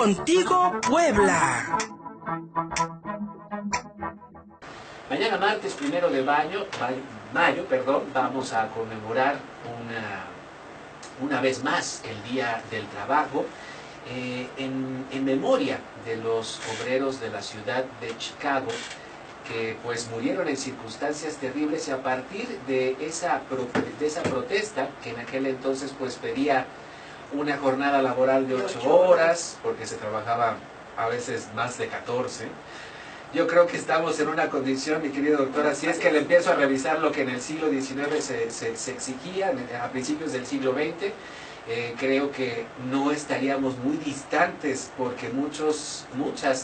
Contigo Puebla. Mañana martes 1 de mayo, vamos a conmemorar una vez más el Día del Trabajo en memoria de los obreros de la ciudad de Chicago que pues murieron en circunstancias terribles, y a partir de esa protesta que en aquel entonces pues pedía una jornada laboral de 8 horas, porque se trabajaba a veces más de 14. Yo creo que estamos en una condición, mi querida doctora, si es que le empiezo a revisar lo que en el siglo XIX se exigía, a principios del siglo XX, creo que no estaríamos muy distantes, porque muchas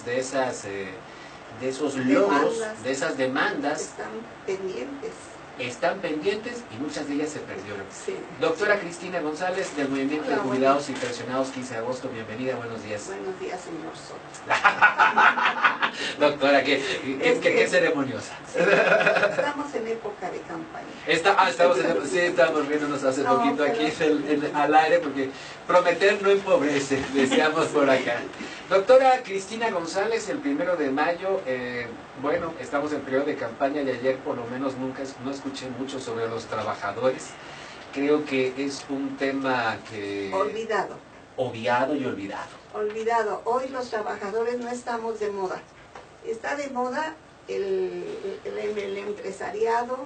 de esos logros, de esas demandas, están pendientes y muchas de ellas se perdieron. Sí. Doctora Cristina González, del Movimiento de Jubilados y Pensionados 15 de agosto, bienvenida, buenos días. Buenos días, señor Soto. Doctora, qué ceremoniosa. Sí, estamos en época de campaña. Estábamos riéndonos hace poquito aquí al aire, porque prometer no empobrece, decíamos por acá. Doctora Cristina González, el 1 de mayo, bueno, estamos en periodo de campaña, y ayer por lo menos no escuché mucho sobre los trabajadores. Creo que es un tema que... Obviado y olvidado. Olvidado. Hoy los trabajadores no estamos de moda. Está de moda el empresariado,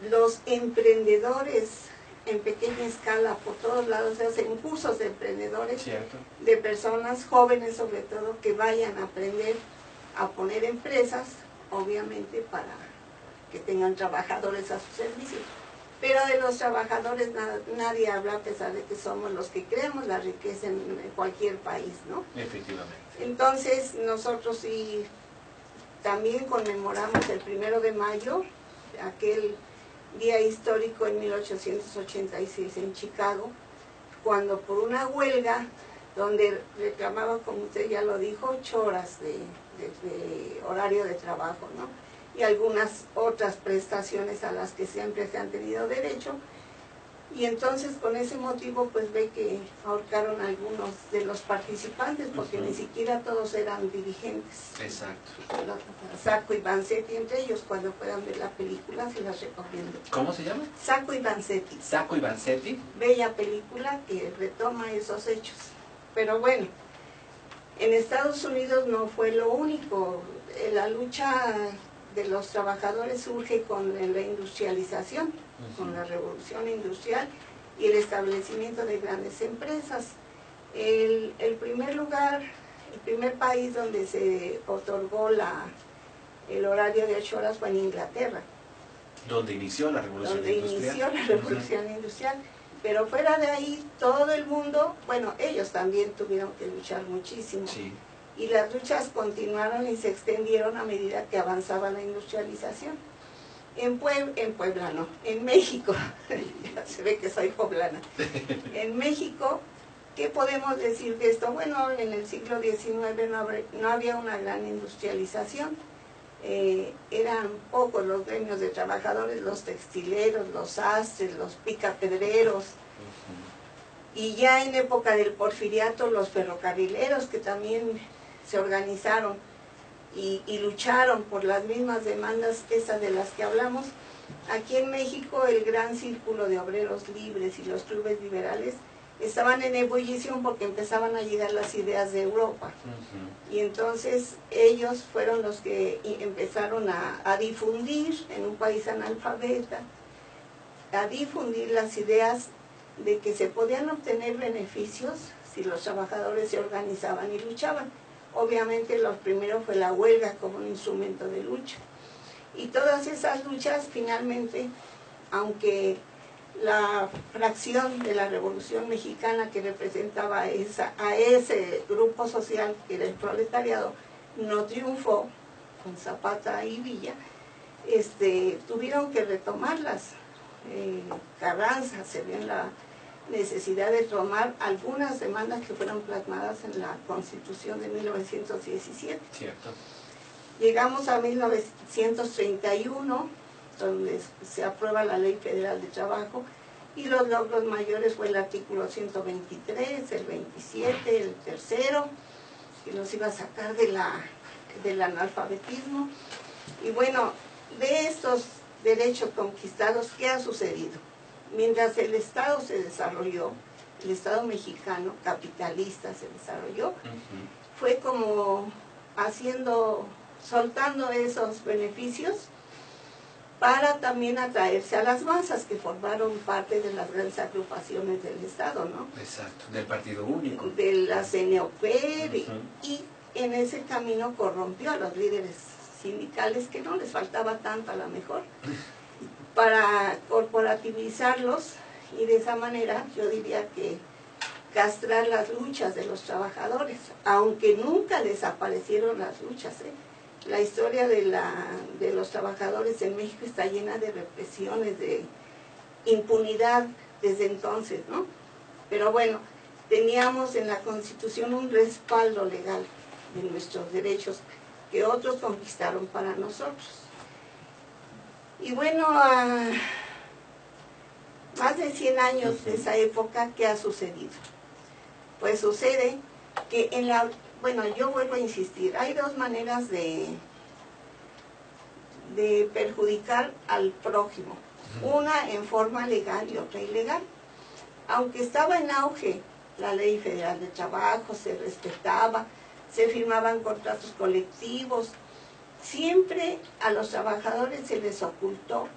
los emprendedores en pequeña escala por todos lados. Se hacen cursos de emprendedores. Cierto. De personas jóvenes sobre todo, que vayan a aprender a poner empresas, obviamente para que tengan trabajadores a su servicio. Pero de los trabajadores nadie habla, a pesar de que somos los que creamos la riqueza en cualquier país, ¿no? Efectivamente. Entonces nosotros sí también conmemoramos el 1 de mayo, aquel día histórico en 1886 en Chicago, cuando por una huelga donde reclamaban, como usted ya lo dijo, 8 horas de horario de trabajo, ¿no? Y algunas otras prestaciones a las que siempre se han tenido derecho. Y entonces con ese motivo pues ve que ahorcaron a algunos de los participantes, porque ni siquiera todos eran dirigentes. Exacto. Sacco y Vanzetti, entre ellos. Cuando puedan ver la película se las recomiendo. ¿Cómo se llama? Sacco y Vanzetti. Sacco y Vanzetti. Bella película que retoma esos hechos. Pero bueno, en Estados Unidos no fue lo único. La lucha de los trabajadores surge con la industrialización, con la revolución industrial y el establecimiento de grandes empresas. El primer país donde se otorgó el horario de 8 horas fue en Inglaterra. Donde inició la revolución industrial. Pero fuera de ahí, todo el mundo, bueno, ellos también tuvieron que luchar muchísimo. Sí. Y las luchas continuaron y se extendieron a medida que avanzaba la industrialización. En México, ya se ve que soy poblana. En México, ¿qué podemos decir de esto? Bueno, en el siglo XIX no había una gran industrialización. Eran pocos los gremios de trabajadores, los textileros, los sastres, los picapedreros. Y ya en época del porfiriato, los ferrocarrileros, que también se organizaron y lucharon por las mismas demandas, esas de las que hablamos. Aquí en México el gran círculo de obreros libres y los clubes liberales estaban en ebullición porque empezaban a llegar las ideas de Europa. Y entonces ellos fueron los que empezaron a difundir en un país analfabeta, a difundir las ideas de que se podían obtener beneficios si los trabajadores se organizaban y luchaban. Obviamente lo primero fue la huelga como un instrumento de lucha. Y todas esas luchas finalmente, aunque la fracción de la Revolución Mexicana que representaba a ese grupo social que era el proletariado, no triunfó con Zapata y Villa, tuvieron que retomarlas. Carranza se vio en la necesidad de tomar algunas demandas que fueron plasmadas en la Constitución de 1917. Cierto. Llegamos a 1931, donde se aprueba la Ley Federal de Trabajo, y los logros mayores fue el artículo 123, el 27, el tercero, que nos iba a sacar del analfabetismo. Y bueno, de estos derechos conquistados, ¿qué ha sucedido? Mientras el Estado se desarrolló, el Estado mexicano capitalista se desarrolló, fue como soltando esos beneficios para también atraerse a las masas que formaron parte de las grandes agrupaciones del Estado, ¿no? Exacto, del Partido Único. De la CNOP, y en ese camino corrompió a los líderes sindicales, que no les faltaba tanto a lo mejor, para corporativizarlos, y de esa manera yo diría que castrar las luchas de los trabajadores, aunque nunca desaparecieron las luchas, ¿eh? La historia de los trabajadores en México está llena de represiones, de impunidad desde entonces, ¿no? Pero bueno, teníamos en la Constitución un respaldo legal de nuestros derechos que otros conquistaron para nosotros. Y bueno, a más de 100 años de esa época, ¿qué ha sucedido? Pues sucede que bueno, yo vuelvo a insistir, hay dos maneras de perjudicar al prójimo. Una en forma legal y otra ilegal. Aunque estaba en auge la Ley Federal de Trabajo, se respetaba, se firmaban contratos colectivos, siempre a los trabajadores se les ocultó,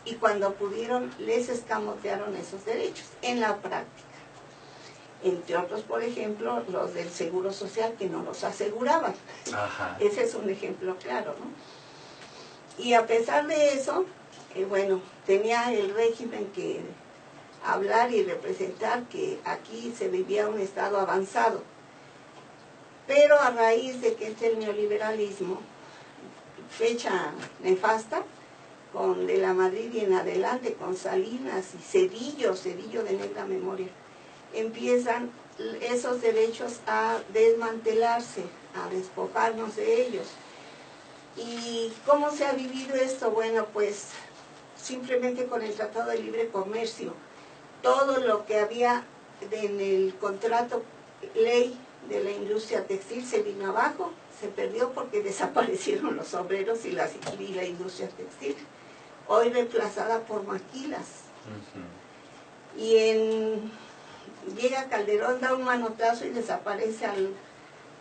y cuando pudieron les escamotearon esos derechos en la práctica. Entre otros, por ejemplo, los del Seguro Social, que no los aseguraban. Ajá. Ese es un ejemplo claro, ¿no? Y a pesar de eso, bueno, tenía el régimen que hablar y representar que aquí se vivía un estado avanzado. Pero a raíz de que es el neoliberalismo, fecha nefasta, con de la Madrid y en adelante, con Salinas y Cedillo de negra memoria, empiezan esos derechos a desmantelarse, a despojarnos de ellos. ¿Y cómo se ha vivido esto? Bueno, pues simplemente con el Tratado de Libre Comercio. Todo lo que había en el contrato ley de la industria textil se vino abajo, se perdió porque desaparecieron los obreros y la industria textil, hoy reemplazada por maquilas. Y llega Calderón, da un manotazo y desaparece a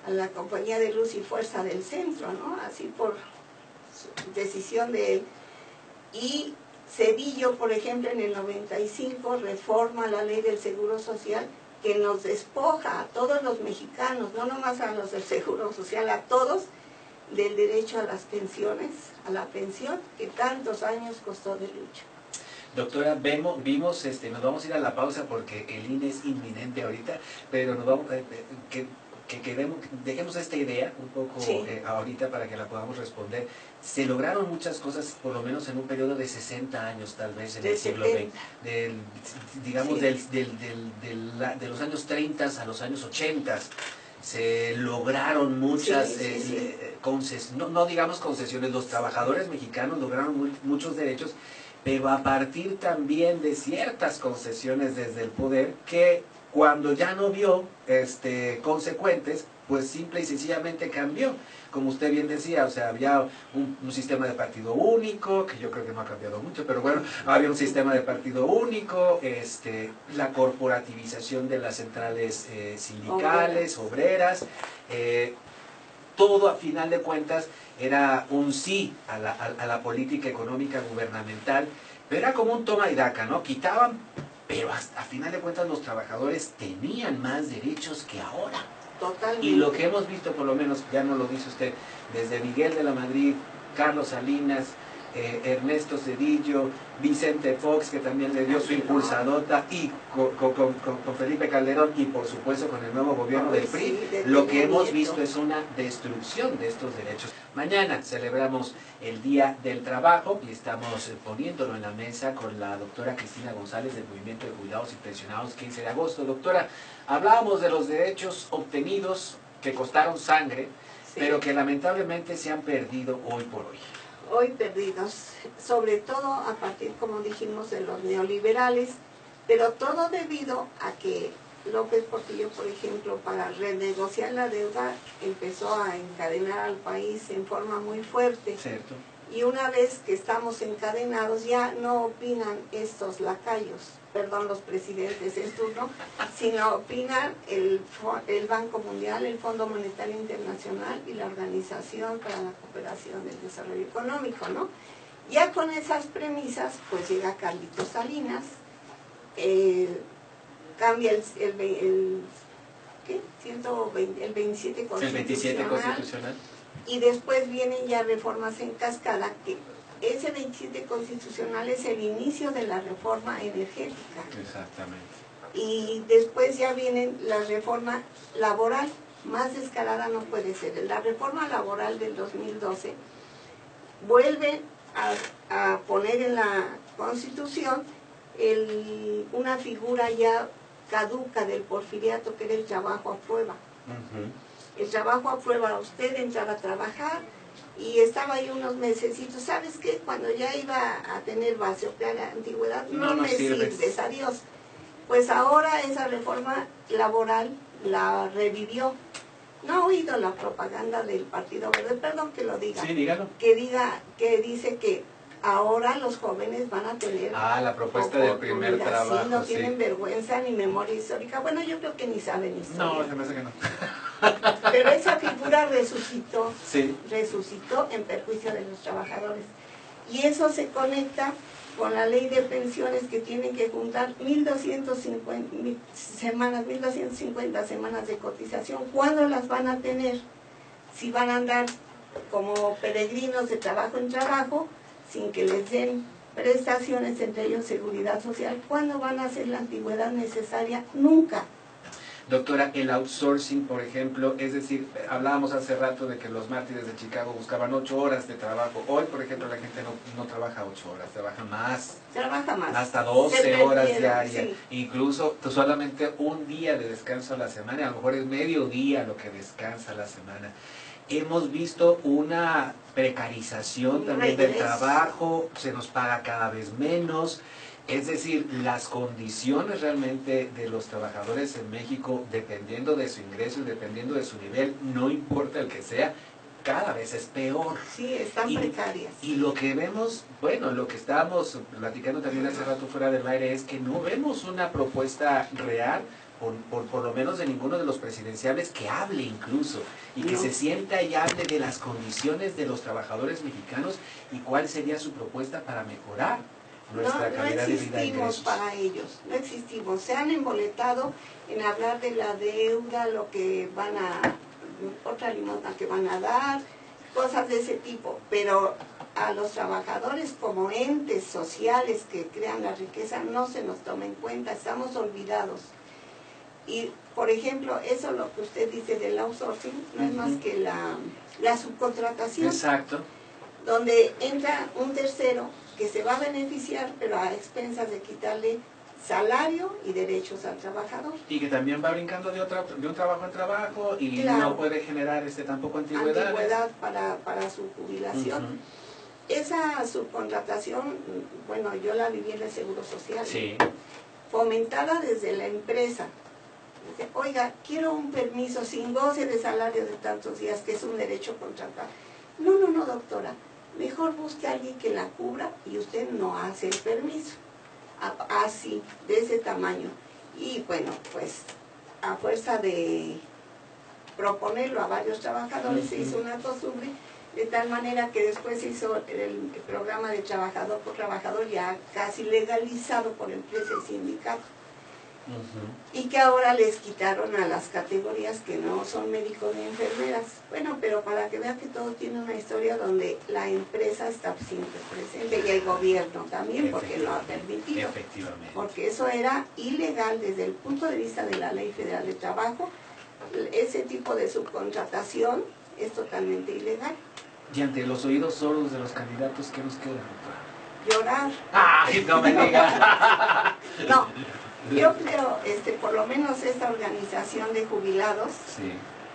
la Compañía de Luz y Fuerza del Centro, ¿no? Así por decisión de él. Y Cedillo, por ejemplo, en el 95 reforma la ley del Seguro Social, que nos despoja a todos los mexicanos, no nomás a los del Seguro Social, a todos, del derecho a las pensiones, a la pensión que tantos años costó de lucha. Doctora, nos vamos a ir a la pausa porque el INE es inminente ahorita, pero nos vamos, dejemos esta idea un poco ahorita para que la podamos responder. Se lograron muchas cosas, por lo menos en un periodo de 60 años, tal vez, en el siglo XX, digamos, de los años 30 a los años 80. Se lograron muchas no digamos concesiones, los trabajadores mexicanos lograron muchos derechos, pero a partir también de ciertas concesiones desde el poder que cuando ya no vio consecuentes, pues simple y sencillamente cambió. Como usted bien decía, o sea, había un sistema de partido único, que yo creo que no ha cambiado mucho, pero bueno, había un sistema de partido único, la corporativización de las centrales sindicales, obreras, todo a final de cuentas era un sí a la política económica gubernamental, pero era como un toma y daca, ¿no? Quitaban, pero a final de cuentas los trabajadores tenían más derechos que ahora. Totalmente. Y lo que hemos visto, por lo menos, ya no lo dice usted, desde Miguel de la Madrid, Carlos Salinas, Ernesto Zedillo, Vicente Fox, que también le dio su impulsadota, y con Felipe Calderón, y por supuesto con el nuevo gobierno del PRI, lo que hemos visto es una destrucción de estos derechos. Mañana celebramos el Día del Trabajo y estamos poniéndolo en la mesa con la doctora Cristina González del Movimiento de Jubilados y Pensionados, 15 de agosto. Doctora, hablábamos de los derechos obtenidos que costaron sangre, pero que lamentablemente se han perdido hoy por hoy. Hoy perdidos, sobre todo a partir, como dijimos, de los neoliberales, pero todo debido a que López Portillo, por ejemplo, para renegociar la deuda, empezó a encadenar al país en forma muy fuerte. Cierto. Y una vez que estamos encadenados, ya no opinan estos lacayos, perdón, los presidentes en turno, sino opinan el Banco Mundial, el Fondo Monetario Internacional y la Organización para la Cooperación del Desarrollo Económico, ¿no? Ya con esas premisas, pues llega Carlitos Salinas, cambia ¿qué? 120, el 27 constitucional. El 27 constitucional. Y después vienen ya reformas en cascada, que ese 27 constitucional es el inicio de la reforma energética. Exactamente. Y después ya viene la reforma laboral, más descarada no puede ser. La reforma laboral del 2012 vuelve a poner en la Constitución una figura ya caduca del porfiriato, que era el trabajo a prueba. El trabajo a prueba, usted entraba a trabajar y estaba ahí unos mesecitos. ¿Sabes qué? Cuando ya iba a tener base o clara antigüedad, no me sirves, adiós. Pues ahora esa reforma laboral la revivió. No ha oído la propaganda del Partido Verde, perdón que lo diga. Sí, dígalo. Que dice que ahora los jóvenes van a tener la propuesta del primer trabajo. Sí, no tienen vergüenza ni memoria histórica. Bueno, yo creo que ni saben historia. No, se me hace que no. Pero esa figura resucitó, sí. resucitó en perjuicio de los trabajadores. Y eso se conecta con la ley de pensiones, que tienen que juntar 1.250 semanas de cotización. ¿Cuándo las van a tener? Si van a andar como peregrinos de trabajo en trabajo, sin que les den prestaciones, entre ellos seguridad social. ¿Cuándo van a hacer la antigüedad necesaria? Nunca. Doctora, el outsourcing, por ejemplo, es decir, hablábamos hace rato de que los mártires de Chicago buscaban 8 horas de trabajo. Hoy, por ejemplo, la gente no trabaja 8 horas, trabaja más. Trabaja más. Hasta 12 horas diarias. Sí. Incluso solamente un día de descanso a la semana, a lo mejor es medio día lo que descansa a la semana. Hemos visto una precarización también del trabajo, se nos paga cada vez menos. Es decir, las condiciones realmente de los trabajadores en México, dependiendo de su ingreso y dependiendo de su nivel, no importa el que sea, cada vez es peor. Sí, están precarias. Y lo que vemos, bueno, lo que estábamos platicando también hace rato fuera del aire, es que no vemos una propuesta real, por lo menos de ninguno de los presidenciables, que hable incluso, y que se sienta y hable de las condiciones de los trabajadores mexicanos y cuál sería su propuesta para mejorar nuestra calidad de vida. No existimos para ellos, no existimos. Se han emboletado en hablar de la deuda, lo que van a, otra limosna que van a dar, cosas de ese tipo, pero a los trabajadores como entes sociales que crean la riqueza no se nos toma en cuenta, estamos olvidados. Y, por ejemplo, eso lo que usted dice del outsourcing no es más que la subcontratación. Exacto. Donde entra un tercero que se va a beneficiar, pero a expensas de quitarle salario y derechos al trabajador. Y que también va brincando de un trabajo en trabajo y no puede generar tampoco antigüedad. Antigüedad para su jubilación. Esa subcontratación, bueno, yo la viví en el Seguro Social. Sí. Fomentada desde la empresa. Dice, oiga, quiero un permiso sin goce de salario de tantos días, que es un derecho contratado. No, doctora. Mejor busque a alguien que la cubra y usted no hace el permiso. Así, de ese tamaño. Y bueno, pues a fuerza de proponerlo a varios trabajadores se hizo una costumbre, de tal manera que después se hizo el programa de trabajador por trabajador, ya casi legalizado por empresa y sindicato. Y que ahora les quitaron a las categorías que no son médicos ni enfermeras. Bueno, pero para que vean que todo tiene una historia donde la empresa está siempre presente y el gobierno también, porque lo ha permitido. Efectivamente. Porque eso era ilegal desde el punto de vista de la Ley Federal de Trabajo. Ese tipo de subcontratación es totalmente ilegal. Y ante los oídos sordos de los candidatos, ¿qué nos queda, doctora? Llorar. ¡Ay, no me diga! No. Yo creo, por lo menos esta organización de jubilados, sí,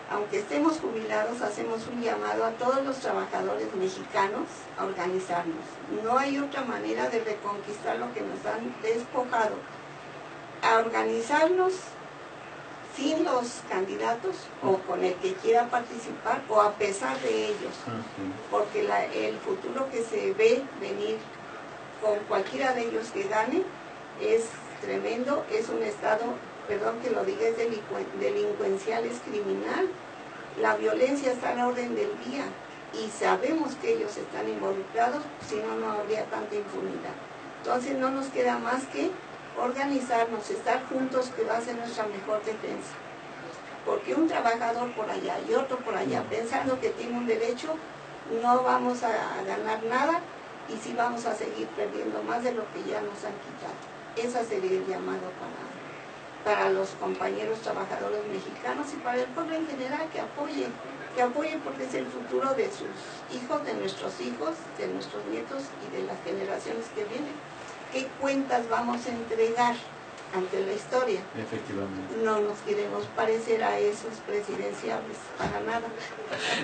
aunque estemos jubilados, hacemos un llamado a todos los trabajadores mexicanos a organizarnos. No hay otra manera de reconquistar lo que nos han despojado. A organizarnos sin los candidatos o con el que quiera participar o a pesar de ellos, porque el futuro que se ve venir con cualquiera de ellos que gane es tremendo, es un estado, perdón que lo diga, es delincuencial, es criminal, la violencia está a la orden del día y sabemos que ellos están involucrados, si no, no habría tanta impunidad. Entonces no nos queda más que organizarnos, estar juntos, que va a ser nuestra mejor defensa. Porque un trabajador por allá y otro por allá, pensando que tiene un derecho, no vamos a ganar nada y sí vamos a seguir perdiendo más de lo que ya nos han quitado. Ese sería el llamado para los compañeros trabajadores mexicanos y para el pueblo en general, que apoyen porque es el futuro de sus hijos, de nuestros nietos y de las generaciones que vienen. ¿Qué cuentas vamos a entregar ante la historia? Efectivamente. No nos queremos parecer a esos presidenciables, para nada.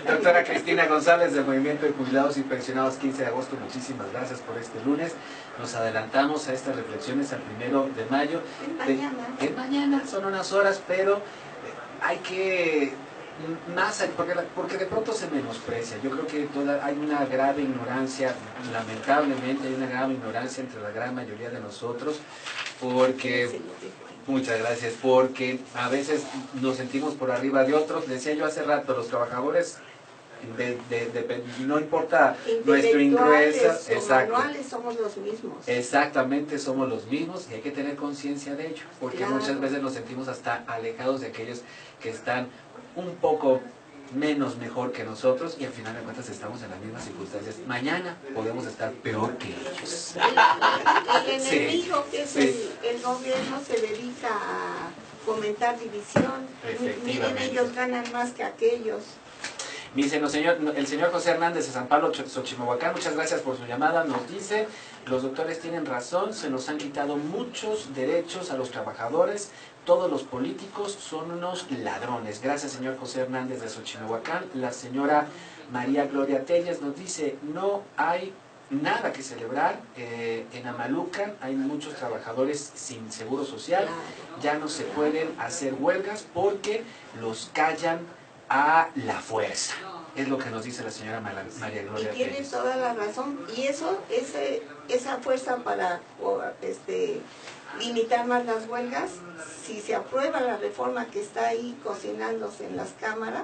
Doctora Cristina González, del Movimiento de Jubilados y Pensionados 15 de agosto, muchísimas gracias por este lunes. Nos adelantamos a estas reflexiones al 1 de mayo. Es mañana, son unas horas, pero hay que... porque de pronto se menosprecia. Yo creo que hay una grave ignorancia, lamentablemente hay una grave ignorancia entre la gran mayoría de nosotros, porque, muchas gracias, porque a veces nos sentimos por arriba de otros. Decía yo hace rato, los trabajadores, no importa nuestro ingreso, exacto, manuales, somos los mismos. Exactamente, somos los mismos y hay que tener conciencia de ello, porque claro, muchas veces nos sentimos hasta alejados de aquellos que están un poco menos mejor que nosotros y al final de cuentas estamos en las mismas circunstancias. Mañana podemos estar peor que ellos. El enemigo, que es el gobierno, se dedica a fomentar división. Miren, ellos ganan más que aquellos. Dice el señor José Hernández de San Pablo, Xochimehuacán, muchas gracias por su llamada. Nos dice, los doctores tienen razón, se nos han quitado muchos derechos a los trabajadores, todos los políticos son unos ladrones. Gracias, señor José Hernández de Xochimehuacán. La señora María Gloria Telles nos dice, no hay nada que celebrar. En Amalucan hay muchos trabajadores sin seguro social, ya no se pueden hacer huelgas porque los callan a la fuerza. Es lo que nos dice la señora María Gloria. Y tiene toda la razón. Y esa fuerza para limitar más las huelgas, si se aprueba la reforma que está ahí cocinándose en las cámaras,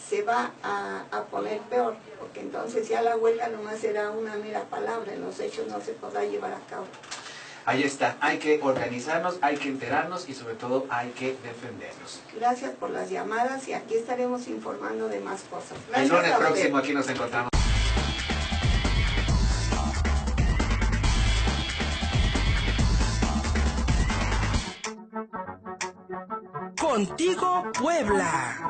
se va a poner peor, porque entonces ya la huelga nomás será una mera palabra, en los hechos no se podrá llevar a cabo. Ahí está, hay que organizarnos, hay que enterarnos y sobre todo hay que defendernos. Gracias por las llamadas y aquí estaremos informando de más cosas. Gracias. El lunes próximo aquí nos encontramos. Contigo, Puebla.